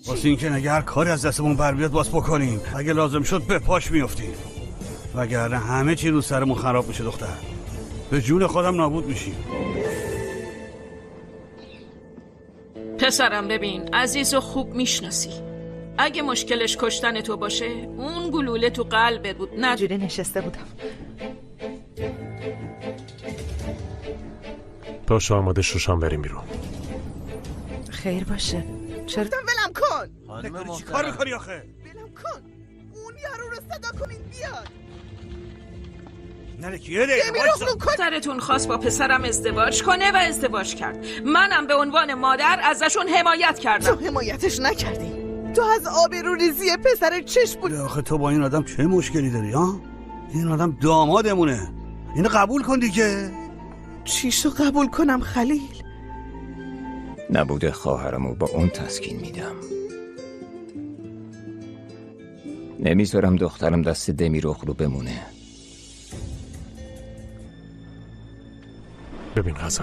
واسه اینکه اگه هر کاری از دستمون بر بیاد باز بکنیم، اگه لازم شد به پاش میافتیم، وگرنه همه چی رو سرمون خراب میشه دختر. به جون خودم نابود میشیم. پسرم ببین، عزیز و خوب میشناسی. اگه مشکلش کشتن تو باشه، اون گلوله تو قلبت بود. نه جوری نشسته بودم. باشه آماده شوشان بریم بیرون. خیر باشه. چرا؟ ولم کن. چی کار میکنی آخه؟ ولم کن. اون یارو رو صدا کنین بیاد. نه کیه دیگه؟ پسرتون خواست با پسرم ازدواج کنه و ازدواج کرد. منم به عنوان مادر ازشون حمایت کردم. تو حمایتش نکردی. تو از آبروریزی پسر چش بود. آخه تو با این آدم چه مشکلی داری ها؟ این آدم دامادمونه. اینو قبول کن دیگه. چیشو قبول کنم خلیل؟ نبوده خواهرمو با اون تسکین میدم. نمیذارم دخترم دست دمیرخ رو بمونه. ببین غزل،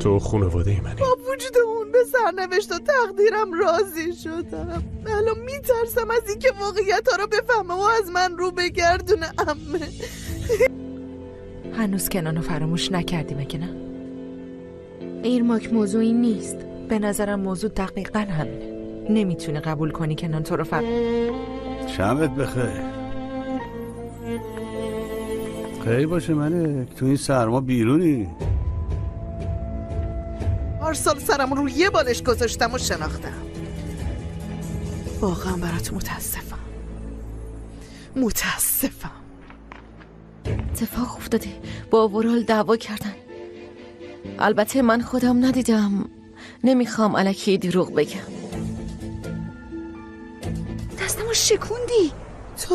تو خانواده منی. با وجود اون به سرنوشت و تقدیرم راضی شدم. الان میترسم از اینکه واقعیت ها رو بفهمه و از من رو بگردونه. عمه هنوز کنانو فراموش نکردی مگه نه؟ ایرماک موضوعی نیست. به نظرم موضوع دقیقا همینه. نمیتونی قبول کنی کنان تو رو شبت بخیر. خیر باشه ملک، تو این سرما بیرونی. پارسال سرم رو یه بالش گذاشتم و شناختم. واقعا برات متاسفم. اتفاق افتاده، با ورال دعوا کردن. البته من خودم ندیدم، نمیخوام الکی دروغ بگم. دستمو شکوندی.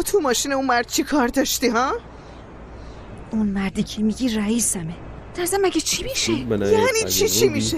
تو ماشین اون مرد چی کار داشتی ها؟ اون مردی که میگی رئیسمه. درزم مگه چی میشه؟ یعنی چی میشه؟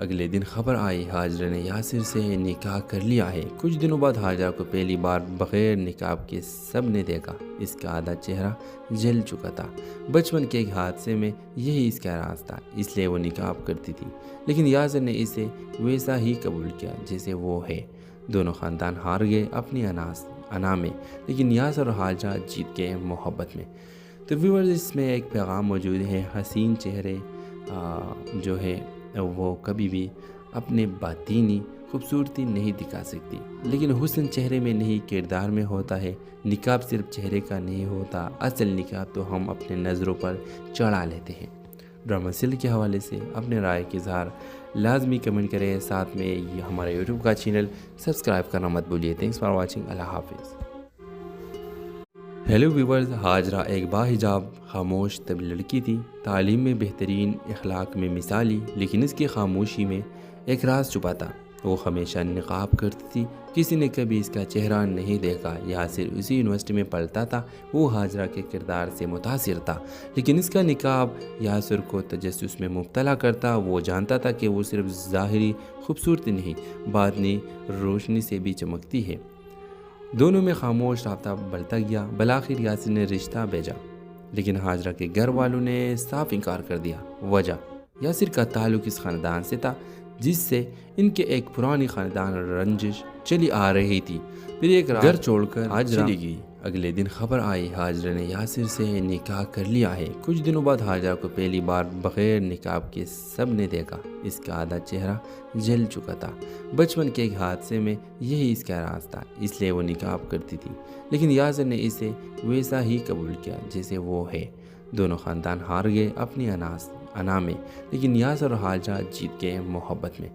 اگلے دن خبر آئی حاجرہ نے یاسر سے نکاح کر لیا ہے۔ کچھ دنوں بعد حاجرہ کو پہلی بار بغیر نقاب کے سب نے دیکھا۔ اس کا آدھا چہرہ جل چکا تھا۔ بچپن کے ایک حادثے میں یہی اس کا راز تھا، اس لیے وہ نقاب کرتی تھی، لیکن یاسر نے اسے ویسا ہی قبول کیا جیسے وہ ہے۔ دونوں خاندان ہار گئے اپنی انا میں، لیکن یاسر اور حاجرہ جیت گئے محبت میں۔ تو ویورز، اس میں ایک پیغام موجود ہے، حسین چہرے جو ہے وہ کبھی بھی اپنے باطینی خوبصورتی نہیں دکھا سکتی، لیکن حسن چہرے میں نہیں کردار میں ہوتا ہے۔ نقاب صرف چہرے کا نہیں ہوتا، اصل نقاب تو ہم اپنے نظروں پر چڑھا لیتے ہیں۔ ڈرامہ سیل کے حوالے سے اپنے رائے کے اظہار لازمی کمنٹ کریں، ساتھ میں یہ ہمارے یوٹیوب کا چینل سبسکرائب کرنا مت بھولیے۔ تھینکس فار واچنگ، اللہ حافظ۔ ہیلو ویورز، حاجرہ ایک باحجاب خاموش طبی لڑکی تھی، تعلیم میں بہترین، اخلاق میں مثالی، لیکن اس کی خاموشی میں ایک راز چھپا تھا۔ وہ ہمیشہ نقاب کرتی تھی، کسی نے کبھی اس کا چہرہ نہیں دیکھا۔ یاسر اسی یونیورسٹی میں پڑھتا تھا، وہ حاجرہ کے کردار سے متاثر تھا، لیکن اس کا نقاب یاسر کو تجسس میں مبتلا کرتا۔ وہ جانتا تھا کہ وہ صرف ظاہری خوبصورتی نہیں، باطنی روشنی سے بھی چمکتی ہے۔ دونوں میں خاموش رابطہ بڑھتا گیا۔ بالآخر یاسر نے رشتہ بھیجا، لیکن حاجرہ کے گھر والوں نے صاف انکار کر دیا۔ وجہ، یاسر کا تعلق اس خاندان سے تھا جس سے ان کے ایک پرانی خاندان رنجش چلی آ رہی تھی۔ پھر ایک گھر چھوڑ کر حاجرہ چلی گئی۔ اگلے دن خبر آئی حاجرہ نے یاسر سے نکاح کر لیا ہے۔ کچھ دنوں بعد حاجرہ کو پہلی بار بغیر نقاب کے سب نے دیکھا۔ اس کا آدھا چہرہ جل چکا تھا۔ بچپن کے ایک حادثے میں یہی اس کا راز تھا، اس لیے وہ نقاب کرتی تھی، لیکن یاسر نے اسے ویسا ہی قبول کیا جیسے وہ ہے۔ دونوں خاندان ہار گئے اپنی انا میں، لیکن یاسر اور حاجرہ جیت گئے محبت میں۔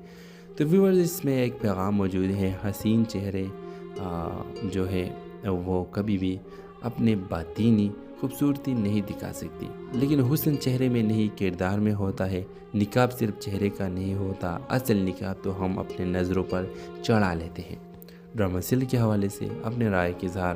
تو ویورز، اس میں ایک پیغام موجود ہے، حسین چہرے جو ہے وہ کبھی بھی اپنے باطینی خوبصورتی نہیں دکھا سکتی، لیکن حسن چہرے میں نہیں کردار میں ہوتا ہے۔ نقاب صرف چہرے کا نہیں ہوتا، اصل نقاب تو ہم اپنے نظروں پر چڑھا لیتے ہیں۔ ڈرامہ سیل کے حوالے سے اپنے رائے کے اظہار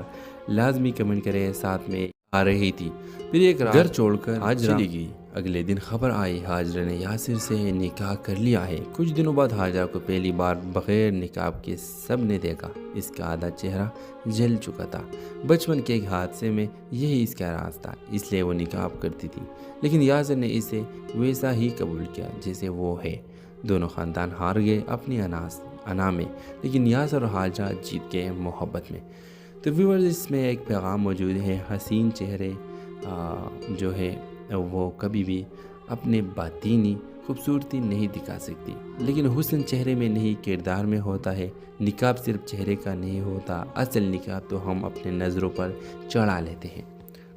لازمی کمنٹ کریں، ساتھ میں آ رہی تھی۔ پھر ایک گھر چھوڑ کر حاجرہ چلی گئی۔ اگلے دن خبر آئی حاجرہ نے یاسر سے نکاح کر لیا ہے۔ کچھ دنوں بعد حاجرہ کو پہلی بار بغیر نقاب کے سب نے دیکھا۔ اس کا آدھا چہرہ جل چکا تھا۔ بچپن کے ایک حادثے میں یہی اس کا راز تھا، اس لیے وہ نقاب کرتی تھی، لیکن یاسر نے اسے ویسا ہی قبول کیا جیسے وہ ہے۔ دونوں خاندان ہار گئے اپنی انا میں، لیکن یاسر اور حاجرہ جیت گئے محبت میں۔ تو ویورز، اس میں ایک پیغام موجود ہے، حسین چہرے جو ہے وہ کبھی بھی اپنے باطینی خوبصورتی نہیں دکھا سکتی، لیکن حسن چہرے میں نہیں کردار میں ہوتا ہے۔ نقاب صرف چہرے کا نہیں ہوتا، اصل نقاب تو ہم اپنے نظروں پر چڑھا لیتے ہیں۔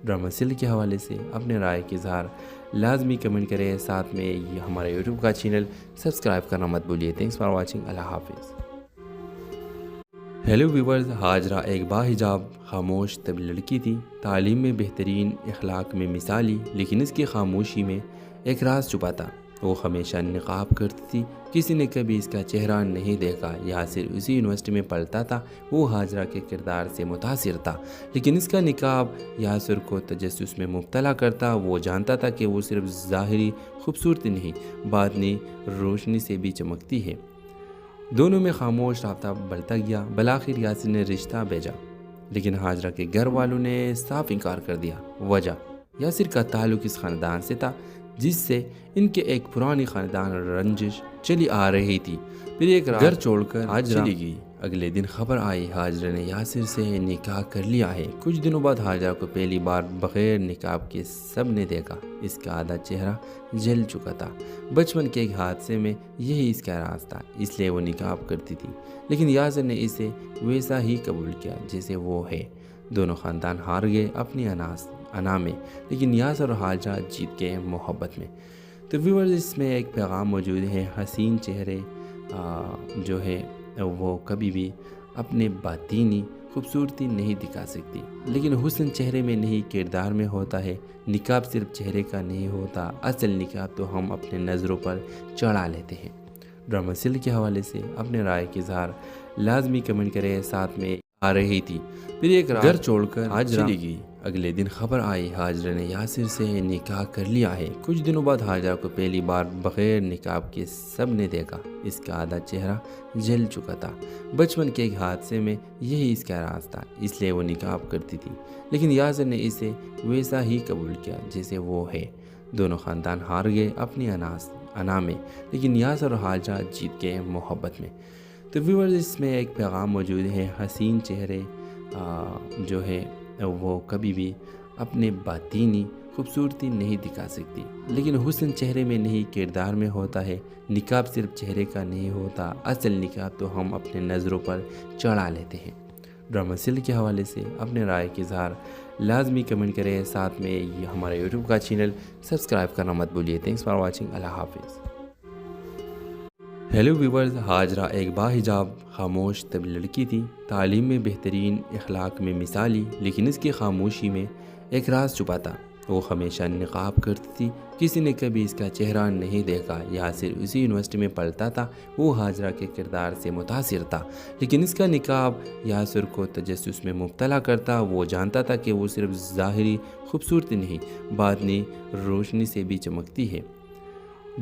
ڈرامہ سیل کے حوالے سے اپنے رائے کے اظہار لازمی کمنٹ کریں، ساتھ میں یہ ہمارے یوٹیوب کا چینل سبسکرائب کرنا مت بھولیے۔ تھینکس فار واچنگ، اللہ حافظ۔ ہیلو ویورز، حاجرہ ایک باحجاب خاموش طبی لڑکی تھی، تعلیم میں بہترین، اخلاق میں مثالی، لیکن اس کی خاموشی میں ایک راز چھپا تھا۔ وہ ہمیشہ نقاب کرتی تھی، کسی نے کبھی اس کا چہرہ نہیں دیکھا۔ یاسر اسی یونیورسٹی میں پڑھتا تھا، وہ حاجرہ کے کردار سے متاثر تھا، لیکن اس کا نقاب یاسر کو تجسس میں مبتلا کرتا۔ وہ جانتا تھا کہ وہ صرف ظاہری خوبصورتی نہیں، باطنی روشنی سے بھی چمکتی ہے۔ دونوں میں خاموش رابطہ بڑھتا گیا۔ بالآخر یاسر نے رشتہ بھیجا، لیکن حاجرہ کے گھر والوں نے صاف انکار کر دیا۔ وجہ، یاسر کا تعلق اس خاندان سے تھا جس سے ان کے ایک پرانی خاندان رنجش چلی آ رہی تھی۔ پھر ایک گھر چھوڑ کر حاجرہ چلی گئی۔ اگلے دن خبر آئی حاجرہ نے یاسر سے نکاح کر لیا ہے۔ کچھ دنوں بعد حاجرہ کو پہلی بار بغیر نقاب کے سب نے دیکھا۔ اس کا آدھا چہرہ جل چکا تھا۔ بچپن کے ایک حادثے میں یہی اس کا راز تھا، اس لیے وہ نقاب کرتی تھی، لیکن یاسر نے اسے ویسا ہی قبول کیا جیسے وہ ہے۔ دونوں خاندان ہار گئے اپنی انا میں، لیکن یاسر اور حاجرہ جیت گئے محبت میں۔ تو ویورز، اس میں ایک پیغام موجود ہے، حسین چہرے جو ہے وہ کبھی بھی اپنے باطینی خوبصورتی نہیں دکھا سکتی، لیکن حسن چہرے میں نہیں کردار میں ہوتا ہے۔ نقاب صرف چہرے کا نہیں ہوتا، اصل نقاب تو ہم اپنے نظروں پر چڑھا لیتے ہیں۔ ڈرامہ سیل کے حوالے سے اپنے رائے کے اظہار لازمی کمنٹ کریں، ساتھ میں آ رہی تھی۔ پھر ایک گھر چھوڑ کر حاجرہ چلی گئی۔ اگلے دن خبر آئی حاجرہ نے یاسر سے نکاح کر لیا ہے۔ کچھ دنوں بعد حاجرہ کو پہلی بار بغیر نقاب کے سب نے دیکھا۔ اس کا آدھا چہرہ جل چکا تھا۔ بچپن کے ایک حادثے میں یہی اس کا راز تھا، اس لیے وہ نقاب کرتی تھی، لیکن یاسر نے اسے ویسا ہی قبول کیا جیسے وہ ہے۔ دونوں خاندان ہار گئے اپنی انا میں، لیکن یاسر اور حاجرہ جیت گئے محبت میں۔ تو ویورز، اس میں ایک پیغام موجود ہے، حسین چہرے جو ہے وہ کبھی بھی اپنے باطینی خوبصورتی نہیں دکھا سکتی، لیکن حسن چہرے میں نہیں کردار میں ہوتا ہے۔ نقاب صرف چہرے کا نہیں ہوتا، اصل نقاب تو ہم اپنے نظروں پر چڑھا لیتے ہیں۔ ڈرامہ سیل کے حوالے سے اپنے رائے کے اظہار لازمی کمنٹ کریں، ساتھ میں یہ ہمارے یوٹیوب کا چینل سبسکرائب کرنا مت بھولیے۔ تھینکس فار واچنگ، اللہ حافظ۔ ہیلو ویورز، حاجرہ ایک باحجاب خاموش طبی لڑکی تھی، تعلیم میں بہترین، اخلاق میں مثالی، لیکن اس کی خاموشی میں ایک راز چھپا تھا۔ وہ ہمیشہ نقاب کرتی تھی، کسی نے کبھی اس کا چہرہ نہیں دیکھا۔ یاسر اسی یونیورسٹی میں پڑھتا تھا، وہ حاجرہ کے کردار سے متاثر تھا، لیکن اس کا نقاب یاسر کو تجسس میں مبتلا کرتا۔ وہ جانتا تھا کہ وہ صرف ظاہری خوبصورتی نہیں، باطنی روشنی سے بھی چمکتی ہے۔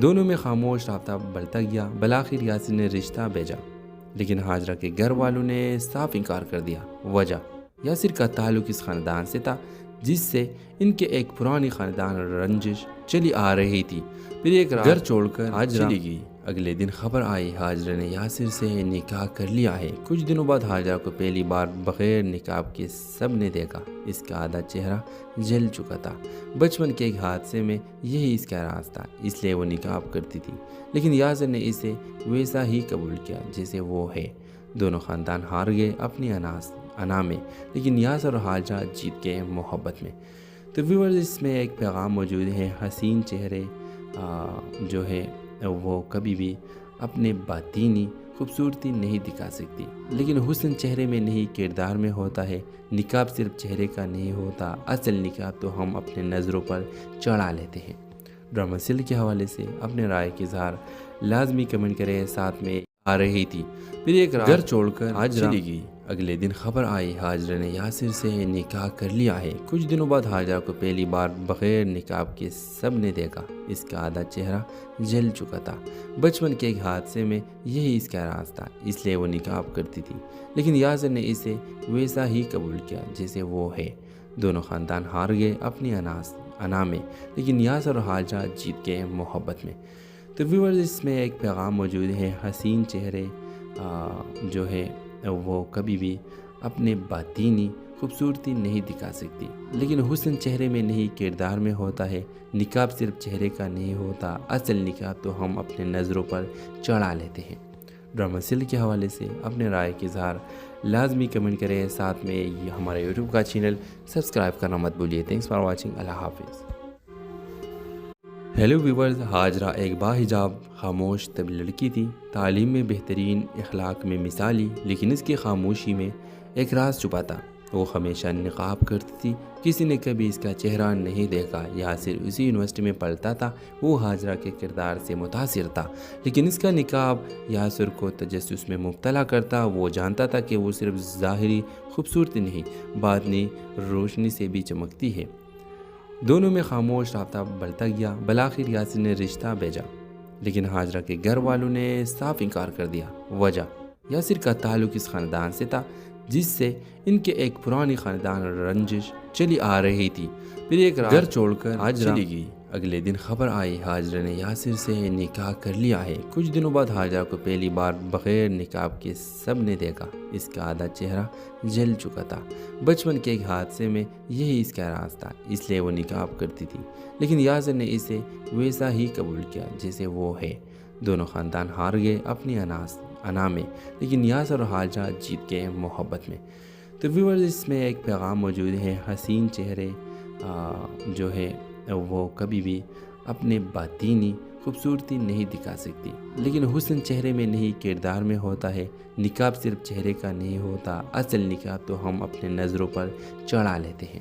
دونوں میں خاموش رابطہ بڑھتا گیا۔ بالآخر یاسر نے رشتہ بھیجا، لیکن حاجرہ کے گھر والوں نے صاف انکار کر دیا۔ وجہ، یاسر کا تعلق اس خاندان سے تھا جس سے ان کے ایک پرانی خاندان رنجش چلی آ رہی تھی۔ پھر ایک گھر چھوڑ کر حاجرہ چلی گئی۔ اگلے دن خبر آئی حاجرہ نے یاسر سے نکاح کر لیا ہے۔ کچھ دنوں بعد حاجرہ کو پہلی بار بغیر نقاب کے سب نے دیکھا۔ اس کا آدھا چہرہ جل چکا تھا۔ بچپن کے ایک حادثے میں یہی اس کا راز تھا، اس لیے وہ نقاب کرتی تھی، لیکن یاسر نے اسے ویسا ہی قبول کیا جیسے وہ ہے۔ دونوں خاندان ہار گئے اپنی انا میں، لیکن یاسر اور حاجرہ جیت گئے محبت میں۔ تو ویورز، اس میں ایک پیغام موجود ہے، حسین چہرے جو ہے وہ کبھی بھی اپنے باطینی خوبصورتی نہیں دکھا سکتی، لیکن حسن چہرے میں نہیں کردار میں ہوتا ہے۔ نقاب صرف چہرے کا نہیں ہوتا، اصل نقاب تو ہم اپنے نظروں پر چڑھا لیتے ہیں۔ ڈرامہ سیل کے حوالے سے اپنے رائے کے اظہار لازمی کمنٹ کریں، ساتھ میں آ رہی تھی۔ پھر ایک گھر چھوڑ کر حاجرہ چلی گئی۔ اگلے دن خبر آئی حاجرہ نے یاسر سے نکاح کر لیا ہے۔ کچھ دنوں بعد حاجرہ کو پہلی بار بغیر نقاب کے سب نے دیکھا۔ اس کا آدھا چہرہ جل چکا تھا۔ بچپن کے ایک حادثے میں یہی اس کا راز تھا، اس لیے وہ نقاب کرتی تھی، لیکن یاسر نے اسے ویسا ہی قبول کیا جیسے وہ ہے۔ دونوں خاندان ہار گئے اپنی انا میں، لیکن یاسر اور حاجرہ جیت گئے محبت میں۔ تو ویورز، اس میں ایک پیغام موجود ہے، حسین چہرے جو ہے وہ کبھی بھی اپنے باطینی خوبصورتی نہیں دکھا سکتی، لیکن حسن چہرے میں نہیں کردار میں ہوتا ہے۔ نقاب صرف چہرے کا نہیں ہوتا، اصل نقاب تو ہم اپنے نظروں پر چڑھا لیتے ہیں۔ ڈرامہ سیل کے حوالے سے اپنے رائے کے اظہار لازمی کمنٹ کریں، ساتھ میں یہ ہمارے یوٹیوب کا چینل سبسکرائب کرنا مت بھولیے۔ تھینکس فار واچنگ، اللہ حافظ۔ ہیلو ویورز، حاجرہ ایک باحجاب خاموش طبی لڑکی تھی، تعلیم میں بہترین، اخلاق میں مثالی، لیکن اس کی خاموشی میں ایک راز چھپا تھا۔ وہ ہمیشہ نقاب کرتی تھی، کسی نے کبھی اس کا چہرہ نہیں دیکھا۔ یاسر اسی یونیورسٹی میں پڑھتا تھا، وہ حاجرہ کے کردار سے متاثر تھا، لیکن اس کا نقاب یاسر کو تجسس میں مبتلا کرتا۔ وہ جانتا تھا کہ وہ صرف ظاہری خوبصورتی نہیں، باطنی روشنی سے بھی چمکتی ہے۔ دونوں میں خاموش رابطہ بڑھتا گیا۔ بالآخر یاسر نے رشتہ بھیجا، لیکن حاجرہ کے گھر والوں نے صاف انکار کر دیا۔ وجہ، یاسر کا تعلق اس خاندان سے تھا جس سے ان کے ایک پرانی خاندان رنجش چلی آ رہی تھی۔ پھر ایک گھر چھوڑ کر حاجرہ چلی گئی۔ اگلے دن خبر آئی حاجرہ نے یاسر سے نکاح کر لیا ہے۔ کچھ دنوں بعد حاجرہ کو پہلی بار بغیر نقاب کے سب نے دیکھا۔ اس کا آدھا چہرہ جل چکا تھا۔ بچپن کے ایک حادثے میں یہی اس کا راز تھا، اس لیے وہ نقاب کرتی تھی، لیکن یاسر نے اسے ویسا ہی قبول کیا جیسے وہ ہے۔ دونوں خاندان ہار گئے اپنی انا میں، لیکن یاسر اور حاجرہ جیت گئے محبت میں۔ تو ویورز، اس میں ایک پیغام موجود ہے، حسین چہرے جو ہے وہ کبھی بھی اپنے باطینی خوبصورتی نہیں دکھا سکتی، لیکن حسن چہرے میں نہیں کردار میں ہوتا ہے۔ نقاب صرف چہرے کا نہیں ہوتا، اصل نقاب تو ہم اپنے نظروں پر چڑھا لیتے ہیں۔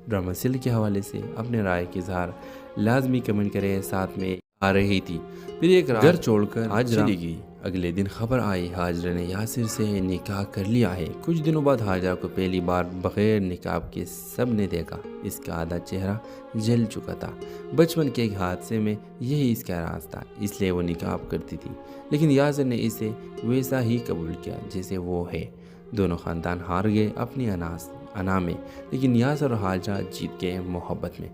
ڈرامہ سیل کے حوالے سے اپنے رائے کے اظہار لازمی کمنٹ کریں، ساتھ میں آ رہی تھی۔ پھر ایک گھر چھوڑ کر حاجرہ چلی گئی۔ اگلے دن خبر آئی حاجرہ نے یاسر سے نکاح کر لیا ہے۔ کچھ دنوں بعد حاجرہ کو پہلی بار بغیر نقاب کے سب نے دیکھا۔ اس کا آدھا چہرہ جل چکا تھا۔ بچپن کے ایک حادثے میں یہی اس کا راز تھا، اس لیے وہ نقاب کرتی تھی، لیکن یاسر نے اسے ویسا ہی قبول کیا جیسے وہ ہے۔ دونوں خاندان ہار گئے اپنی انا میں، لیکن یاسر اور حاجرہ جیت گئے محبت میں۔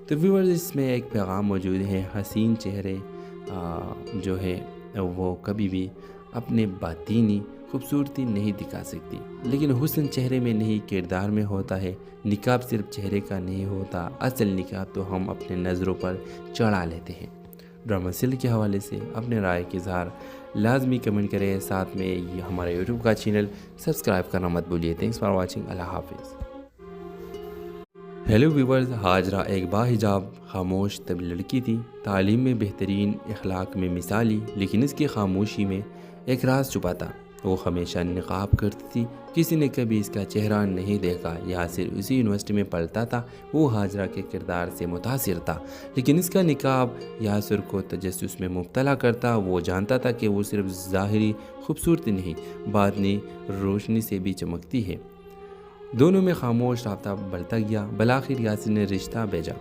تو ویورز، اس میں ایک پیغام موجود ہے، حسین چہرے جو ہے وہ کبھی بھی اپنے باطینی خوبصورتی نہیں دکھا سکتی، لیکن حسن چہرے میں نہیں کردار میں ہوتا ہے۔ نقاب صرف چہرے کا نہیں ہوتا، اصل نقاب تو ہم اپنے نظروں پر چڑھا لیتے ہیں۔ ڈرامہ سیریل کے حوالے سے اپنے رائے کے اظہار لازمی کمنٹ کریں، ساتھ میں یہ ہمارے یوٹیوب کا چینل سبسکرائب کرنا مت بھولیے۔ تھینکس فار واچنگ، اللہ حافظ۔ ہیلو ویورز، حاجرہ ایک باحجاب خاموش طبی لڑکی تھی، تعلیم میں بہترین، اخلاق میں مثالی، لیکن اس کی خاموشی میں ایک راز چھپا تھا۔ وہ ہمیشہ نقاب کرتی تھی، کسی نے کبھی اس کا چہرہ نہیں دیکھا۔ یاسر اسی یونیورسٹی میں پڑھتا تھا، وہ حاجرہ کے کردار سے متاثر تھا، لیکن اس کا نقاب یاسر کو تجسس میں مبتلا کرتا۔ وہ جانتا تھا کہ وہ صرف ظاہری خوبصورتی نہیں، باطنی روشنی سے بھی چمکتی ہے۔ دونوں میں خاموش رابطہ بڑھتا گیا۔ بالآخر یاسر نے رشتہ بھیجا،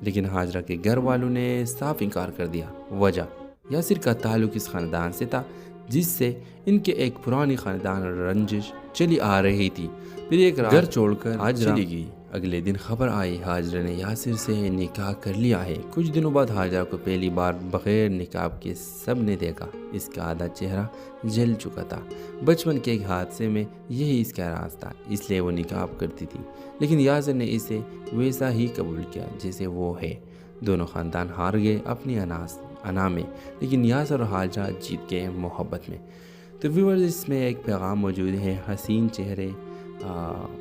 لیکن حاجرہ کے گھر والوں نے صاف انکار کر دیا۔ وجہ، یاسر کا تعلق اس خاندان سے تھا جس سے ان کے ایک پرانی خاندان رنجش چلی آ رہی تھی۔ پھر ایک رات گھر چھوڑ کر حاجرہ چلی گئی۔ اگلے دن خبر آئی حاجرہ نے یاسر سے نکاح کر لیا ہے۔ کچھ دنوں بعد حاجرہ کو پہلی بار بغیر نقاب کے سب نے دیکھا۔ اس کا آدھا چہرہ جل چکا تھا۔ بچپن کے ایک حادثے میں یہی اس کا راز تھا، اس لیے وہ نقاب کرتی تھی، لیکن یاسر نے اسے ویسا ہی قبول کیا جیسے وہ ہے۔ دونوں خاندان ہار گئے اپنی انا میں، لیکن یاسر اور حاجرہ جیت گئے محبت میں۔ تو ویورز، اس میں ایک پیغام موجود ہے، حسین چہرے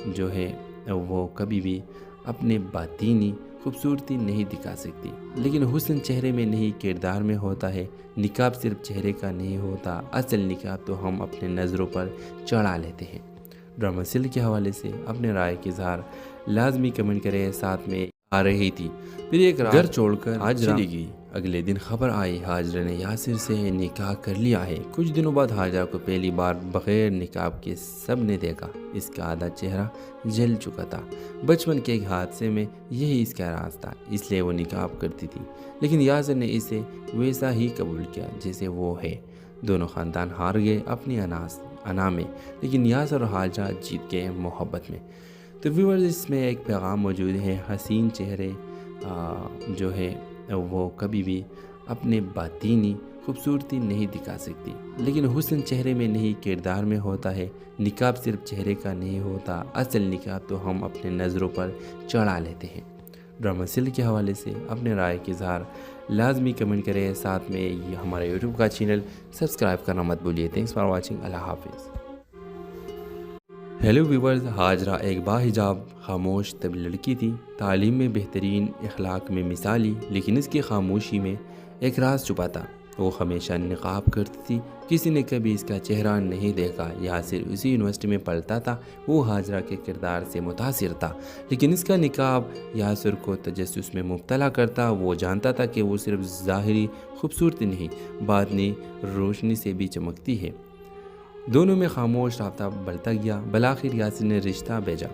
جو ہے وہ کبھی بھی اپنے باطینی خوبصورتی نہیں دکھا سکتی، لیکن حسن چہرے میں نہیں کردار میں ہوتا ہے۔ نقاب صرف چہرے کا نہیں ہوتا، اصل نقاب تو ہم اپنے نظروں پر چڑھا لیتے ہیں۔ ڈرامہ سیریل کے حوالے سے اپنے رائے کے اظہار لازمی کمنٹ کریں، ساتھ میں آ رہی تھی۔ پھر ایک رات گھر چھوڑ کر حاجرہ چلی گئی۔ اگلے دن خبر آئی حاجرہ نے یاسر سے نکاح کر لیا ہے۔ کچھ دنوں بعد حاجرہ کو پہلی بار بغیر نقاب کے سب نے دیکھا۔ اس کا آدھا چہرہ جل چکا تھا۔ بچپن کے ایک حادثے میں یہی اس کا راز تھا، اس لیے وہ نقاب کرتی تھی، لیکن یاسر نے اسے ویسا ہی قبول کیا جیسے وہ ہے۔ دونوں خاندان ہار گئے اپنی انا میں، لیکن یاسر اور حاجرہ جیت گئے محبت میں۔ تو ویورز، اس میں ایک پیغام موجود ہے، حسین چہرے جو ہے وہ کبھی بھی اپنے باطینی خوبصورتی نہیں دکھا سکتی، لیکن حسن چہرے میں نہیں کردار میں ہوتا ہے۔ نقاب صرف چہرے کا نہیں ہوتا، اصل نقاب تو ہم اپنے نظروں پر چڑھا لیتے ہیں۔ ڈرامہ سیریل کے حوالے سے اپنے رائے کے اظہار لازمی کمنٹ کریں، ساتھ میں یہ ہمارے یوٹیوب کا چینل سبسکرائب کرنا مت بھولیے۔ تھینکس فار واچنگ، اللہ حافظ۔ ہیلو ویورز، حاجرہ ایک باحجاب خاموش طبی لڑکی تھی، تعلیم میں بہترین، اخلاق میں مثالی، لیکن اس کی خاموشی میں ایک راز چھپا تھا۔ وہ ہمیشہ نقاب کرتی تھی، کسی نے کبھی اس کا چہرہ نہیں دیکھا۔ یاسر اسی یونیورسٹی میں پڑھتا تھا، وہ حاجرہ کے کردار سے متاثر تھا، لیکن اس کا نقاب یاسر کو تجسس میں مبتلا کرتا۔ وہ جانتا تھا کہ وہ صرف ظاہری خوبصورتی نہیں، باطنی روشنی سے بھی چمکتی ہے۔ دونوں میں خاموش رابطہ بڑھتا گیا۔ بالآخر یاسر نے رشتہ بھیجا،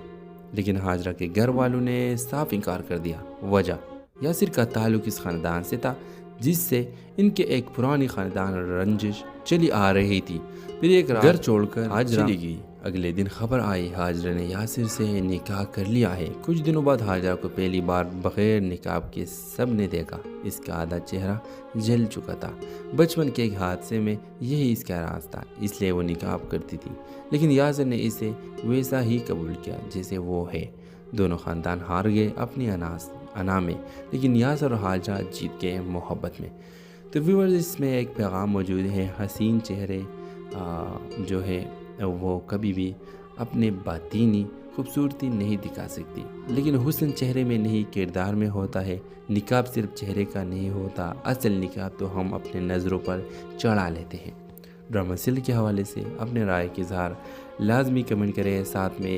لیکن حاجرہ کے گھر والوں نے صاف انکار کر دیا۔ وجہ، یاسر کا تعلق اس خاندان سے تھا جس سے ان کے ایک پرانی خاندان رنجش چلی آ رہی تھی۔ پھر ایک رات گھر چھوڑ کر حاجرہ چلی گئی۔ اگلے دن خبر آئی حاجرہ نے یاسر سے نکاح کر لیا ہے۔ کچھ دنوں بعد حاجرہ کو پہلی بار بغیر نقاب کے سب نے دیکھا۔ اس کا آدھا چہرہ جل چکا تھا۔ بچپن کے ایک حادثے میں یہی اس کا راز تھا، اس لیے وہ نقاب کرتی تھی، لیکن یاسر نے اسے ویسا ہی قبول کیا جیسے وہ ہے۔ دونوں خاندان ہار گئے اپنی انا میں، لیکن یاسر اور حاجرہ جیت گئے محبت میں۔ تو ویورز، اس میں ایک پیغام موجود ہے، حسین چہرے جو ہے وہ کبھی بھی اپنے باطینی خوبصورتی نہیں دکھا سکتی، لیکن حسن چہرے میں نہیں کردار میں ہوتا ہے۔ نقاب صرف چہرے کا نہیں ہوتا، اصل نقاب تو ہم اپنے نظروں پر چڑھا لیتے ہیں۔ ڈرامہ سیریل کے حوالے سے اپنے رائے کے اظہار لازمی کمنٹ کریں، ساتھ میں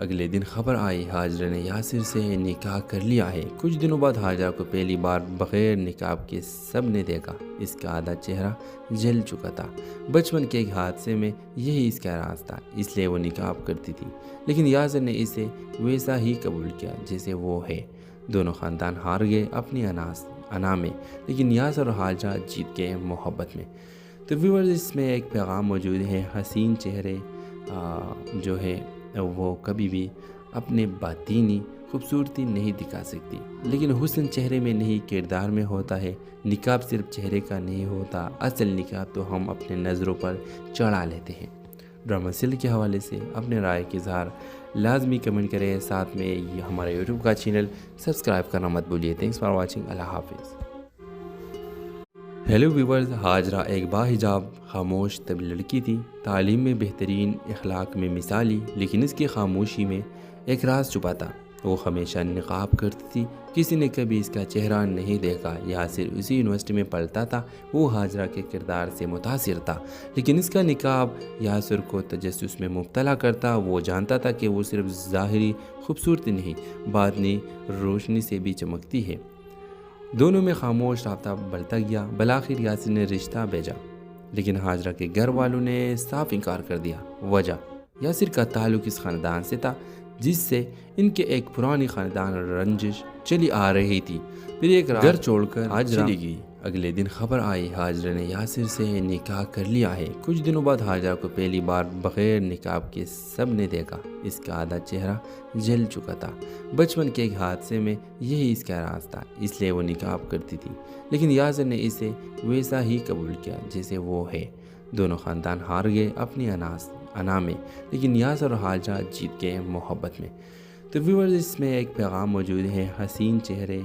اگلے دن خبر آئی حاجرہ نے یاسر سے نکاح کر لیا ہے۔ کچھ دنوں بعد حاجرہ کو پہلی بار بغیر نقاب کے سب نے دیکھا۔ اس کا آدھا چہرہ جل چکا تھا۔ بچپن کے ایک حادثے میں یہی اس کا راز تھا، اس لیے وہ نقاب کرتی تھی، لیکن یاسر نے اسے ویسا ہی قبول کیا جیسے وہ ہے۔ دونوں خاندان ہار گئے اپنی انا میں، لیکن یاسر اور حاجرہ جیت گئے محبت میں۔ تو ویورز، اس میں ایک پیغام موجود ہے، حسین چہرے جو ہے وہ کبھی بھی اپنے باطینی خوبصورتی نہیں دکھا سکتی، لیکن حسن چہرے میں نہیں کردار میں ہوتا ہے۔ نقاب صرف چہرے کا نہیں ہوتا، اصل نقاب تو ہم اپنے نظروں پر چڑھا لیتے ہیں۔ ڈرامہ سیل کے حوالے سے اپنے رائے کے اظہار لازمی کمنٹ کریں، ساتھ میں یہ ہمارے یوٹیوب کا چینل سبسکرائب کرنا مت بھولیے۔ تھینکس فار واچنگ، اللہ حافظ۔ ہیلو ویورز، حاجرہ ایک باحجاب خاموش طبی لڑکی تھی، تعلیم میں بہترین، اخلاق میں مثالی، لیکن اس کی خاموشی میں ایک راز چھپا تھا۔ وہ ہمیشہ نقاب کرتی تھی، کسی نے کبھی اس کا چہرہ نہیں دیکھا۔ یاسر اسی یونیورسٹی میں پڑھتا تھا، وہ حاجرہ کے کردار سے متاثر تھا، لیکن اس کا نقاب یاسر کو تجسس میں مبتلا کرتا۔ وہ جانتا تھا کہ وہ صرف ظاہری خوبصورتی نہیں، باطنی روشنی سے بھی چمکتی ہے۔ دونوں میں خاموش رابطہ بڑھتا گیا۔ بالآخر یاسر نے رشتہ بھیجا، لیکن حاجرہ کے گھر والوں نے صاف انکار کر دیا۔ وجہ، یاسر کا تعلق اس خاندان سے تھا جس سے ان کے ایک پرانی خاندان رنجش چلی آ رہی تھی۔ پھر ایک گھر چھوڑ کر حاجرہ چلی گئی۔ اگلے دن خبر آئی حاجرہ نے یاسر سے نکاح کر لیا ہے۔ کچھ دنوں بعد حاجرہ کو پہلی بار بغیر نقاب کے سب نے دیکھا۔ اس کا آدھا چہرہ جل چکا تھا۔ بچپن کے ایک حادثے میں یہی اس کا راز تھا، اس لیے وہ نقاب کرتی تھی، لیکن یاسر نے اسے ویسا ہی قبول کیا جیسے وہ ہے۔ دونوں خاندان ہار گئے اپنی انا میں، لیکن یاسر اور حاجرہ جیت گئے محبت میں۔ تو ویورز، اس میں ایک پیغام موجود ہے، حسین چہرے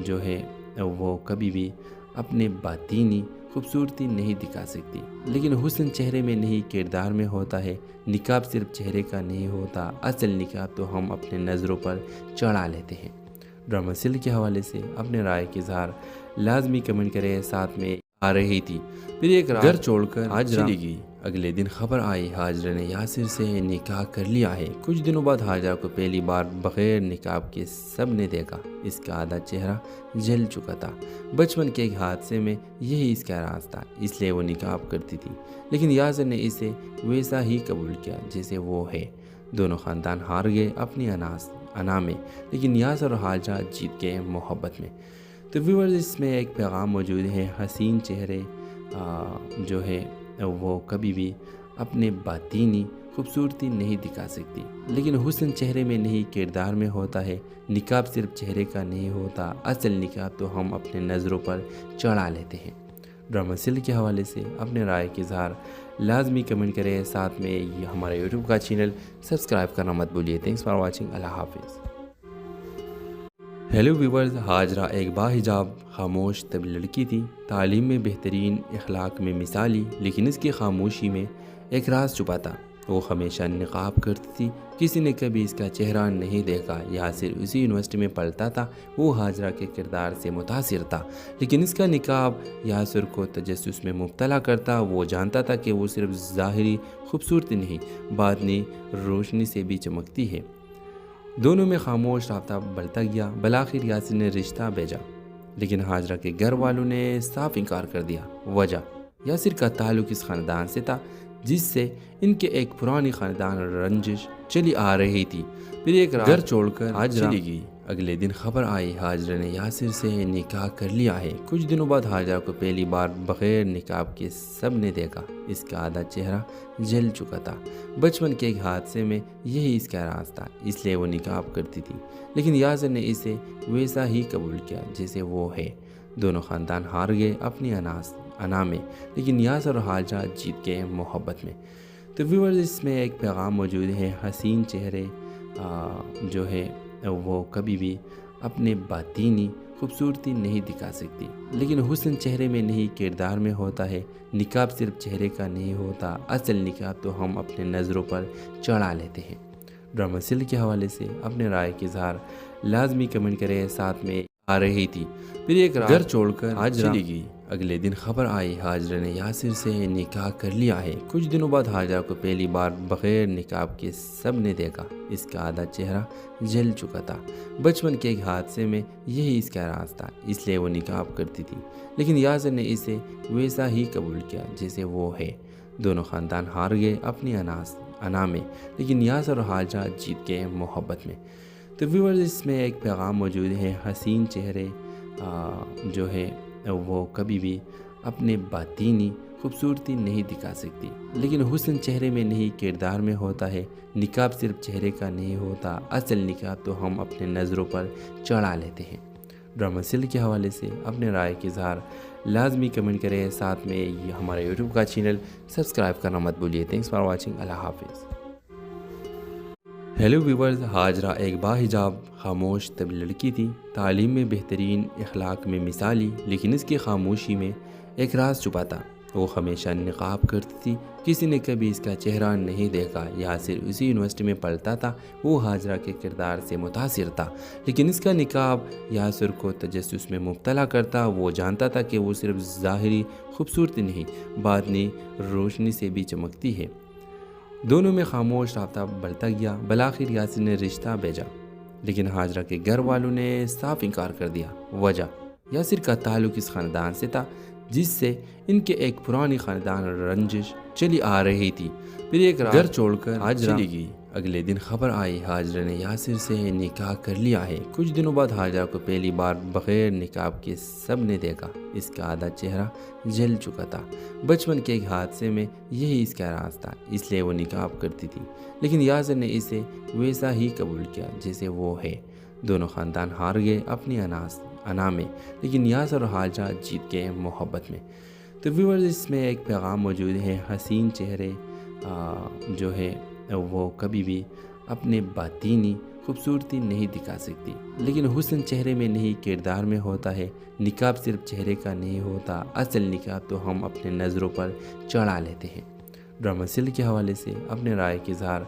جو ہے وہ کبھی بھی اپنے باطینی خوبصورتی نہیں دکھا سکتی، لیکن حسن چہرے میں نہیں کردار میں ہوتا ہے۔ نقاب صرف چہرے کا نہیں ہوتا، اصل نقاب تو ہم اپنے نظروں پر چڑھا لیتے ہیں۔ ڈرامہ سیل کے حوالے سے اپنے رائے کے اظہار لازمی کمنٹ کریں، ساتھ میں آ رہی تھی۔ پھر ایک گھر چھوڑ کر حاجرہ چلی گئی۔ اگلے دن خبر آئی حاجرہ نے یاسر سے نکاح کر لیا ہے۔ کچھ دنوں بعد حاجرہ کو پہلی بار بغیر نقاب کے سب نے دیکھا۔ اس کا آدھا چہرہ جل چکا تھا۔ بچپن کے ایک حادثے میں یہی اس کا راز تھا، اس لیے وہ نقاب کرتی تھی، لیکن یاسر نے اسے ویسا ہی قبول کیا جیسے وہ ہے۔ دونوں خاندان ہار گئے اپنی انا میں، لیکن یاسر اور حاجرہ جیت گئے محبت میں۔ تو ویورز، اس میں ایک پیغام موجود ہے، حسین چہرے جو ہے وہ کبھی بھی اپنے باطینی خوبصورتی نہیں دکھا سکتی، لیکن حسن چہرے میں نہیں کردار میں ہوتا ہے۔ نقاب صرف چہرے کا نہیں ہوتا، اصل نقاب تو ہم اپنے نظروں پر چڑھا لیتے ہیں۔ ڈرامہ سیل کے حوالے سے اپنے رائے کے اظہار لازمی کمنٹ کریں، ساتھ میں یہ ہمارے یوٹیوب کا چینل سبسکرائب کرنا مت بھولیے۔ تھینکس فار واچنگ، اللہ حافظ۔ ہیلو ویورز، حاجرہ ایک باحجاب خاموش طبی لڑکی تھی، تعلیم میں بہترین، اخلاق میں مثالی، لیکن اس کی خاموشی میں ایک راز چھپا تھا۔ وہ ہمیشہ نقاب کرتی تھی، کسی نے کبھی اس کا چہرہ نہیں دیکھا۔ یاسر اسی یونیورسٹی میں پڑھتا تھا، وہ حاجرہ کے کردار سے متاثر تھا، لیکن اس کا نقاب یاسر کو تجسس میں مبتلا کرتا۔ وہ جانتا تھا کہ وہ صرف ظاہری خوبصورتی نہیں، باطنی روشنی سے بھی چمکتی ہے۔ دونوں میں خاموش رابطہ بڑھتا گیا۔ بالآخر یاسر نے رشتہ بھیجا، لیکن حاجرہ کے گھر والوں نے صاف انکار کر دیا۔ وجہ، یاسر کا تعلق اس خاندان سے تھا جس سے ان کے ایک پرانی خاندان رنجش چلی آ رہی تھی۔ پھر ایک گھر چھوڑ کر حاجرہ چلی گئی۔ اگلے دن خبر آئی حاجرہ نے یاسر سے نکاح کر لیا ہے۔ کچھ دنوں بعد حاجرہ کو پہلی بار بغیر نقاب کے سب نے دیکھا۔ اس کا آدھا چہرہ جل چکا تھا۔ بچپن کے ایک حادثے میں یہی اس کا راز تھا، اس لیے وہ نقاب کرتی تھی، لیکن یاسر نے اسے ویسا ہی قبول کیا جیسے وہ ہے۔ دونوں خاندان ہار گئے اپنی انا میں، لیکن یاسر اور حاجرہ جیت گئے محبت میں۔ تو ویورز، اس میں ایک پیغام موجود ہے، حسین چہرے جو ہے وہ کبھی بھی اپنے باطینی خوبصورتی نہیں دکھا سکتی، لیکن حسن چہرے میں نہیں کردار میں ہوتا ہے۔ نقاب صرف چہرے کا نہیں ہوتا، اصل نقاب تو ہم اپنے نظروں پر چڑھا لیتے ہیں۔ ڈرامہ سیل کے حوالے سے اپنے رائے کے اظہار لازمی کمنٹ کریں، ساتھ میں آ رہی تھی۔ پھر ایک گھر چھوڑ کر حاجرہ چلی گئی۔ اگلے دن خبر آئی حاجرہ نے یاسر سے نکاح کر لیا ہے۔ کچھ دنوں بعد حاجرہ کو پہلی بار بغیر نقاب کے سب نے دیکھا۔ اس کا آدھا چہرہ جل چکا تھا۔ بچپن کے ایک حادثے میں یہی اس کا راز تھا، اس لیے وہ نقاب کرتی تھی، لیکن یاسر نے اسے ویسا ہی قبول کیا جیسے وہ ہے۔ دونوں خاندان ہار گئے اپنی انا میں، لیکن یاسر اور حاجرہ جیت گئے محبت میں۔ تو ویورز، اس میں ایک پیغام موجود ہے، حسین چہرے جو ہے وہ کبھی بھی اپنے باطینی خوبصورتی نہیں دکھا سکتی، لیکن حسن چہرے میں نہیں کردار میں ہوتا ہے۔ نقاب صرف چہرے کا نہیں ہوتا، اصل نقاب تو ہم اپنے نظروں پر چڑھا لیتے ہیں۔ ڈرامہ سیل کے حوالے سے اپنے رائے کے اظہار لازمی کمنٹ کریں، ساتھ میں یہ ہمارے یوٹیوب کا چینل سبسکرائب کرنا مت بھولیے۔ تھینکس فار واچنگ، اللہ حافظ۔ ہیلو ویورز، حاجرہ ایک باحجاب خاموش طبی لڑکی تھی، تعلیم میں بہترین، اخلاق میں مثالی، لیکن اس کی خاموشی میں ایک راز چھپا تھا۔ وہ ہمیشہ نقاب کرتی تھی، کسی نے کبھی اس کا چہرہ نہیں دیکھا۔ یاسر اسی یونیورسٹی میں پڑھتا تھا، وہ حاجرہ کے کردار سے متاثر تھا، لیکن اس کا نقاب یاسر کو تجسس میں مبتلا کرتا۔ وہ جانتا تھا کہ وہ صرف ظاہری خوبصورتی نہیں، باطنی روشنی سے بھی چمکتی ہے۔ دونوں میں خاموش رابطہ بڑھتا گیا۔ بالآخر یاسر نے رشتہ بھیجا، لیکن حاجرہ کے گھر والوں نے صاف انکار کر دیا۔ وجہ، یاسر کا تعلق اس خاندان سے تھا جس سے ان کے ایک پرانی خاندان رنجش چلی آ رہی تھی۔ پھر ایک گھر چھوڑ کر حاجرہ چلی گئی۔ اگلے دن خبر آئی حاجرہ نے یاسر سے نکاح کر لیا ہے۔ کچھ دنوں بعد حاجرہ کو پہلی بار بغیر نقاب کے سب نے دیکھا۔ اس کا آدھا چہرہ جل چکا تھا۔ بچپن کے ایک حادثے میں یہی اس کا راز تھا، اس لیے وہ نقاب کرتی تھی، لیکن یاسر نے اسے ویسا ہی قبول کیا جیسے وہ ہے۔ دونوں خاندان ہار گئے اپنی انا میں، لیکن یاسر اور حاجرہ جیت گئے محبت میں۔ تو ویورز، اس میں ایک پیغام موجود ہے، حسین چہرے جو ہے وہ کبھی بھی اپنے باطینی خوبصورتی نہیں دکھا سکتی، لیکن حسن چہرے میں نہیں کردار میں ہوتا ہے۔ نقاب صرف چہرے کا نہیں ہوتا، اصل نقاب تو ہم اپنے نظروں پر چڑھا لیتے ہیں۔ ڈرامہ سیل کے حوالے سے اپنے رائے کے اظہار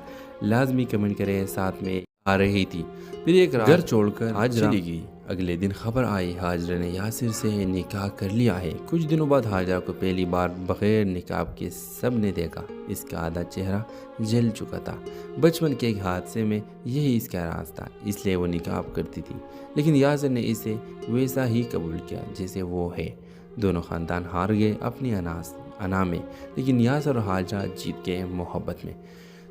لازمی کمنٹ کریں، ساتھ میں آ رہی تھی۔ پھر ایک گھر چھوڑ کر حاجرہ چلی گئی۔ اگلے دن خبر آئی حاجرہ نے یاسر سے نکاح کر لیا ہے۔ کچھ دنوں بعد حاجرہ کو پہلی بار بغیر نقاب کے سب نے دیکھا۔ اس کا آدھا چہرہ جل چکا تھا۔ بچپن کے ایک حادثے میں یہی اس کا راز تھا، اس لیے وہ نقاب کرتی تھی، لیکن یاسر نے اسے ویسا ہی قبول کیا جیسے وہ ہے۔ دونوں خاندان ہار گئے اپنی انا میں، لیکن یاسر اور حاجرہ جیت گئے محبت میں۔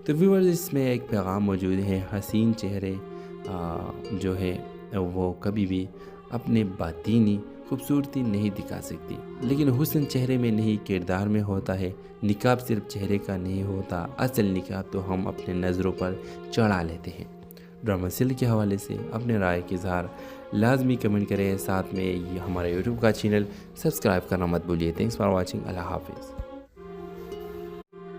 تو ویورز، اس میں ایک پیغام موجود ہے، حسین چہرے جو ہے وہ کبھی بھی اپنے باطینی خوبصورتی نہیں دکھا سکتی، لیکن حسن چہرے میں نہیں کردار میں ہوتا ہے۔ نقاب صرف چہرے کا نہیں ہوتا، اصل نقاب تو ہم اپنے نظروں پر چڑھا لیتے ہیں۔ ڈرامہ سیل کے حوالے سے اپنے رائے کے اظہار لازمی کمنٹ کریں، ساتھ میں یہ ہمارے یوٹیوب کا چینل سبسکرائب کرنا مت بھولیے۔ تھینکس فار واچنگ، اللہ حافظ۔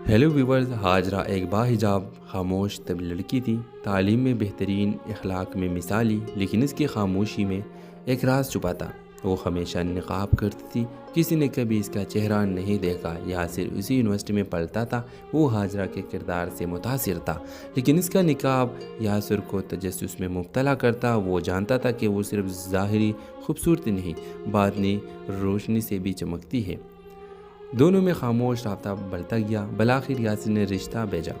ہیلو ویورز، حاجرہ ایک باحجاب خاموش طبی لڑکی تھی، تعلیم میں بہترین، اخلاق میں مثالی، لیکن اس کی خاموشی میں ایک راز چھپا تھا۔ وہ ہمیشہ نقاب کرتی تھی، کسی نے کبھی اس کا چہرہ نہیں دیکھا۔ یاسر اسی یونیورسٹی میں پڑھتا تھا، وہ حاجرہ کے کردار سے متاثر تھا، لیکن اس کا نقاب یاسر کو تجسس میں مبتلا کرتا۔ وہ جانتا تھا کہ وہ صرف ظاہری خوبصورتی نہیں، باطنی روشنی سے بھی چمکتی ہے۔ دونوں میں خاموش رابطہ بڑھتا گیا۔ بالآخر یاسر نے رشتہ بھیجا،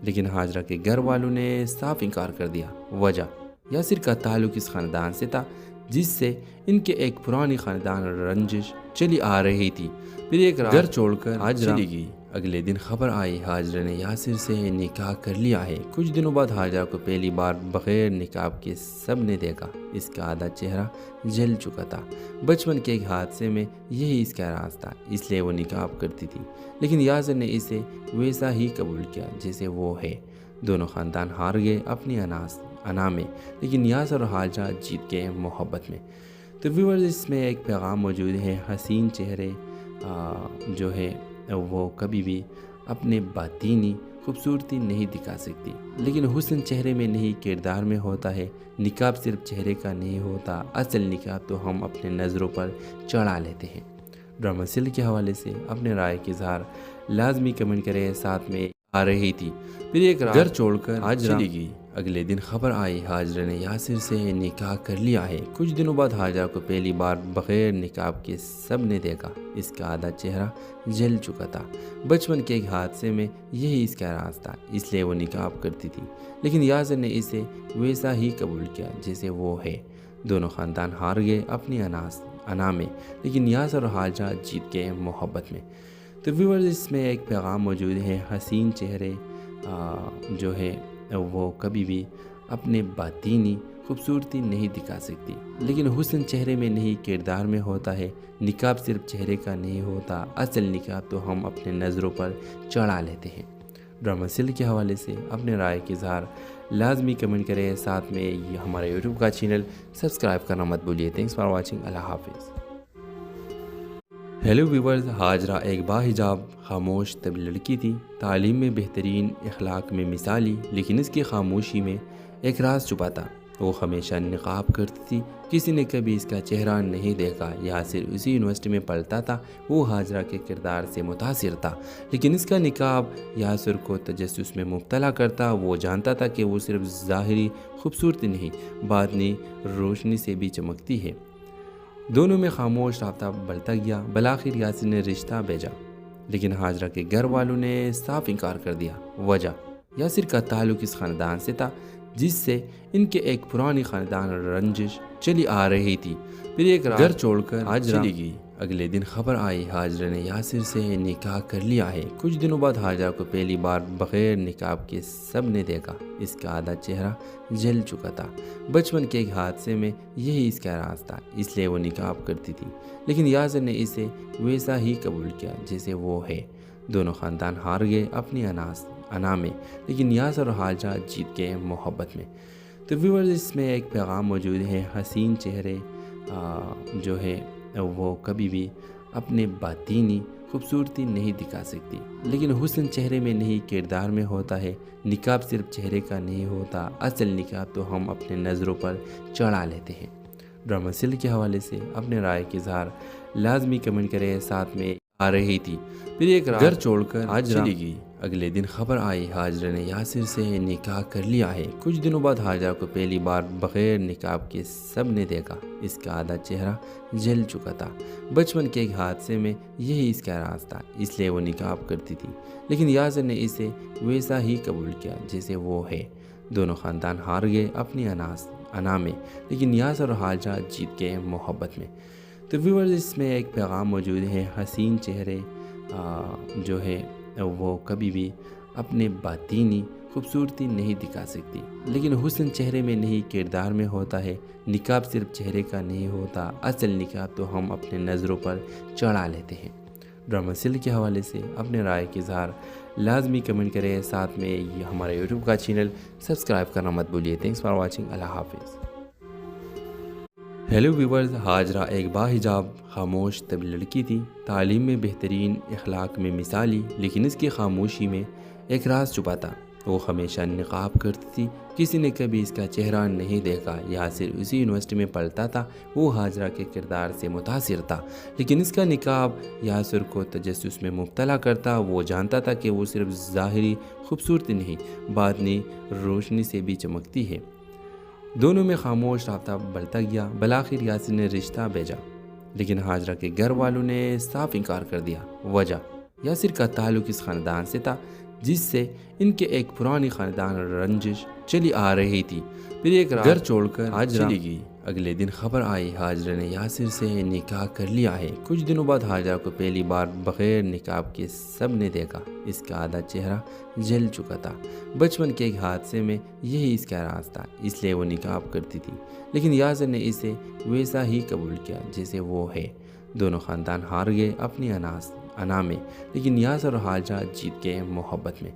لیکن حاجرہ کے گھر والوں نے صاف انکار کر دیا۔ وجہ، یاسر کا تعلق اس خاندان سے تھا جس سے ان کے ایک پرانی خاندان رنجش چلی آ رہی تھی۔ پھر ایک گھر چھوڑ کر حاجرہ چلی گئی۔ اگلے دن خبر آئی حاجرہ نے یاسر سے نکاح کر لیا ہے۔ کچھ دنوں بعد حاجرہ کو پہلی بار بغیر نقاب کے سب نے دیکھا۔ اس کا آدھا چہرہ جل چکا تھا۔ بچپن کے ایک حادثے میں یہی اس کا راز تھا، اس لیے وہ نقاب کرتی تھی، لیکن یاسر نے اسے ویسا ہی قبول کیا جیسے وہ ہے۔ دونوں خاندان ہار گئے اپنی انا میں، لیکن یاسر اور حاجرہ جیت گئے محبت میں۔ تو ویورز، اس میں ایک پیغام موجود ہے، حسین چہرے جو ہے وہ کبھی بھی اپنے باطینی خوبصورتی نہیں دکھا سکتی، لیکن حسن چہرے میں نہیں کردار میں ہوتا ہے۔ نقاب صرف چہرے کا نہیں ہوتا، اصل نقاب تو ہم اپنے نظروں پر چڑھا لیتے ہیں۔ ڈرامہ سیل کے حوالے سے اپنے رائے کے اظہار لازمی کمنٹ کریں، ساتھ میں آ رہی تھی۔ پھر ایک گھر چھوڑ کر حاجرہ چلی گئی۔ اگلے دن خبر آئی حاجرہ نے یاسر سے نکاح کر لیا ہے۔ کچھ دنوں بعد حاجرہ کو پہلی بار بغیر نقاب کے سب نے دیکھا۔ اس کا آدھا چہرہ جل چکا تھا۔ بچپن کے ایک حادثے میں یہی اس کا راز تھا، اس لیے وہ نقاب کرتی تھی، لیکن یاسر نے اسے ویسا ہی قبول کیا جیسے وہ ہے۔ دونوں خاندان ہار گئے اپنی انا میں، لیکن یاسر اور حاجرہ جیت گئے محبت میں۔ تو ویورز، اس میں ایک پیغام موجود ہے، حسین چہرے جو ہے وہ کبھی بھی اپنے باطینی خوبصورتی نہیں دکھا سکتی، لیکن حسن چہرے میں نہیں کردار میں ہوتا ہے۔ نقاب صرف چہرے کا نہیں ہوتا، اصل نقاب تو ہم اپنے نظروں پر چڑھا لیتے ہیں۔ ڈرامہ سیل کے حوالے سے اپنے رائے کے اظہار لازمی کمنٹ کریں، ساتھ میں یہ ہمارے یوٹیوب کا چینل سبسکرائب کرنا مت بھولیے۔ تھینکس فار واچنگ، اللہ حافظ۔ ہیلو ویورز، حاجرہ ایک باحجاب خاموش طب لڑکی تھی، تعلیم میں بہترین، اخلاق میں مثالی، لیکن اس کی خاموشی میں ایک راز چھپا تھا۔ وہ ہمیشہ نقاب کرتی تھی، کسی نے کبھی اس کا چہرہ نہیں دیکھا۔ یاسر اسی یونیورسٹی میں پڑھتا تھا، وہ حاجرہ کے کردار سے متاثر تھا، لیکن اس کا نقاب یاسر کو تجسس میں مبتلا کرتا۔ وہ جانتا تھا کہ وہ صرف ظاہری خوبصورتی نہیں، باطنی روشنی سے بھی چمکتی ہے۔ دونوں میں خاموش رابطہ بڑھتا گیا۔ بالآخر یاسر نے رشتہ بھیجا، لیکن حاجرہ کے گھر والوں نے صاف انکار کر دیا۔ وجہ، یاسر کا تعلق اس خاندان سے تھا جس سے ان کے ایک پرانی خاندان رنجش چلی آ رہی تھی۔ پھر ایک رات گھر چھوڑ کر حاجرہ چلی گئی۔ اگلے دن خبر آئی حاجرہ نے یاسر سے نکاح کر لیا ہے۔ کچھ دنوں بعد حاجرہ کو پہلی بار بغیر نقاب کے سب نے دیکھا۔ اس کا آدھا چہرہ جل چکا تھا۔ بچپن کے ایک حادثے میں یہی اس کا راز تھا، اس لیے وہ نقاب کرتی تھی، لیکن یاسر نے اسے ویسا ہی قبول کیا جیسے وہ ہے۔ دونوں خاندان ہار گئے اپنی انا میں، لیکن یاسر اور حاجرہ جیت گئے محبت میں۔ تو ویورز، اس میں ایک پیغام موجود ہے، حسین چہرے جو ہے وہ کبھی بھی اپنے باطینی خوبصورتی نہیں دکھا سکتی، لیکن حسن چہرے میں نہیں کردار میں ہوتا ہے۔ نقاب صرف چہرے کا نہیں ہوتا، اصل نقاب تو ہم اپنے نظروں پر چڑھا لیتے ہیں۔ ڈرامہ سیل کے حوالے سے اپنے رائے کے اظہار لازمی کمنٹ کریں، ساتھ میں آ رہی تھی۔ پھر ایک رات گھر چھوڑ کر حاجرہ چلی گئی۔ اگلے دن خبر آئی حاجرہ نے یاسر سے نکاح کر لیا ہے۔ کچھ دنوں بعد حاجرہ کو پہلی بار بغیر نقاب کے سب نے دیکھا۔ اس کا آدھا چہرہ جل چکا تھا۔ بچپن کے ایک حادثے میں یہی اس کا راز تھا، اس لیے وہ نقاب کرتی تھی، لیکن یاسر نے اسے ویسا ہی قبول کیا جیسے وہ ہے۔ دونوں خاندان ہار گئے اپنی انا میں، لیکن یاسر اور حاجرہ جیت گئے محبت میں۔ تو ویورز، اس میں ایک پیغام موجود ہے، حسین چہرے جو ہے وہ کبھی بھی اپنے باطینی خوبصورتی نہیں دکھا سکتی، لیکن حسن چہرے میں نہیں کردار میں ہوتا ہے۔ نقاب صرف چہرے کا نہیں ہوتا، اصل نقاب تو ہم اپنے نظروں پر چڑھا لیتے ہیں۔ ڈرامہ سیل کے حوالے سے اپنے رائے کے اظہار لازمی کمنٹ کریں، ساتھ میں یہ ہمارے یوٹیوب کا چینل سبسکرائب کرنا مت بھولیے۔ تھینکس فار واچنگ، اللہ حافظ۔ ہیلو ویورز، حاجرہ ایک باحجاب خاموش طب لڑکی تھی، تعلیم میں بہترین، اخلاق میں مثالی، لیکن اس کی خاموشی میں ایک راز چھپا تھا۔ وہ ہمیشہ نقاب کرتی تھی، کسی نے کبھی اس کا چہرہ نہیں دیکھا۔ یاسر اسی یونیورسٹی میں پڑھتا تھا، وہ حاجرہ کے کردار سے متاثر تھا، لیکن اس کا نقاب یاسر کو تجسس میں مبتلا کرتا۔ وہ جانتا تھا کہ وہ صرف ظاہری خوبصورتی نہیں، باطنی روشنی سے بھی چمکتی ہے۔ دونوں میں خاموش رابطہ بڑھتا گیا۔ بالآخر یاسر نے رشتہ بھیجا، لیکن حاجرہ کے گھر والوں نے صاف انکار کر دیا۔ وجہ، یاسر کا تعلق اس خاندان سے تھا جس سے ان کے ایک پرانی خاندان رنجش چلی آ رہی تھی۔ پھر ایک رات گھر چھوڑ کر حاجرہ چلی گئی۔ اگلے دن خبر آئی حاجرہ نے یاسر سے نکاح کر لیا ہے۔ کچھ دنوں بعد حاجرہ کو پہلی بار بغیر نقاب کے سب نے دیکھا۔ اس کا آدھا چہرہ جل چکا تھا۔ بچپن کے ایک حادثے میں یہی اس کا راز تھا، اس لیے وہ نقاب کرتی تھی، لیکن یاسر نے اسے ویسا ہی قبول کیا جیسے وہ ہے۔ دونوں خاندان ہار گئے اپنی انا میں، لیکن یاسر اور حاجرہ جیت گئے محبت میں۔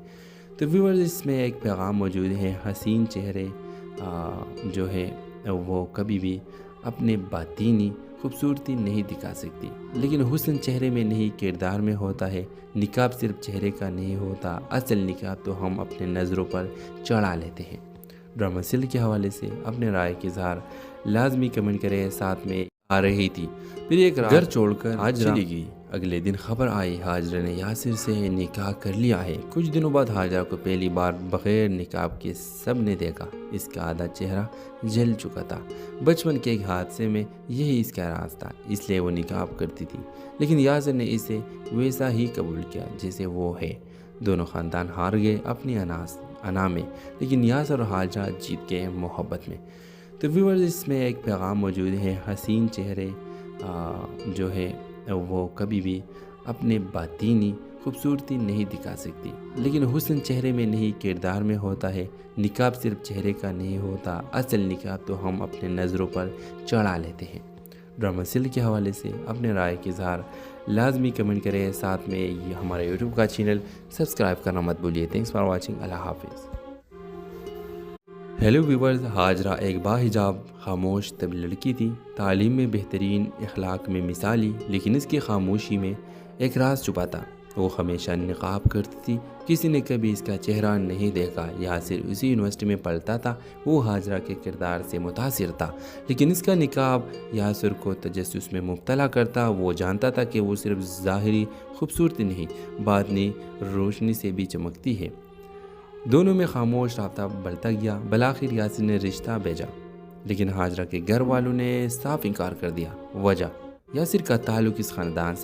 تو ویورز، اس میں ایک پیغام موجود ہے، حسین چہرے جو ہے وہ کبھی بھی اپنے باطینی خوبصورتی نہیں دکھا سکتی، لیکن حسن چہرے میں نہیں کردار میں ہوتا ہے۔ نقاب صرف چہرے کا نہیں ہوتا، اصل نقاب تو ہم اپنے نظروں پر چڑھا لیتے ہیں۔ ڈرامہ سیل کے حوالے سے اپنے رائے کے اظہار لازمی کمنٹ کریں، ساتھ میں آ رہی تھی۔ پھر ایک رات گھر چھوڑ کر حاجرہ چلی گئی۔ اگلے دن خبر آئی حاجرہ نے یاسر سے نکاح کر لیا ہے۔ کچھ دنوں بعد حاجرہ کو پہلی بار بغیر نقاب کے سب نے دیکھا۔ اس کا آدھا چہرہ جل چکا تھا۔ بچپن کے ایک حادثے میں یہی اس کا راز تھا، اس لیے وہ نقاب کرتی تھی، لیکن یاسر نے اسے ویسا ہی قبول کیا جیسے وہ ہے۔ دونوں خاندان ہار گئے اپنی انا میں، لیکن یاسر اور حاجرہ جیت گئے محبت میں۔ تو ویورز، اس میں ایک پیغام موجود ہے، حسین چہرے جو ہے وہ کبھی بھی اپنے باطینی خوبصورتی نہیں دکھا سکتی، لیکن حسن چہرے میں نہیں کردار میں ہوتا ہے۔ نقاب صرف چہرے کا نہیں ہوتا، اصل نقاب تو ہم اپنے نظروں پر چڑھا لیتے ہیں۔ ڈرامہ سیریل کے حوالے سے اپنے رائے کے اظہار لازمی کمنٹ کریں، ساتھ میں یہ ہمارے یوٹیوب کا چینل سبسکرائب کرنا مت بھولیے۔ تھینکس فار واچنگ، اللہ حافظ۔ ہیلو ویورز، حاجرہ ایک باحجاب خاموش طبی لڑکی تھی، تعلیم میں بہترین، اخلاق میں مثالی، لیکن اس کی خاموشی میں ایک راز چھپا تھا۔ وہ ہمیشہ نقاب کرتی تھی، کسی نے کبھی اس کا چہرہ نہیں دیکھا۔ یاسر اسی یونیورسٹی میں پڑھتا تھا، وہ حاجرہ کے کردار سے متاثر تھا، لیکن اس کا نقاب یاسر کو تجسس میں مبتلا کرتا۔ وہ جانتا تھا کہ وہ صرف ظاہری خوبصورتی نہیں، باطنی روشنی سے بھی چمکتی ہے۔ دونوں میں خاموش رابطہ بڑھتا گیا۔ بالآخر یاسر نے رشتہ بھیجا، لیکن حاجرہ کے گھر والوں نے صاف انکار کر دیا۔ وجہ، یاسر کا تعلق اس خاندان سے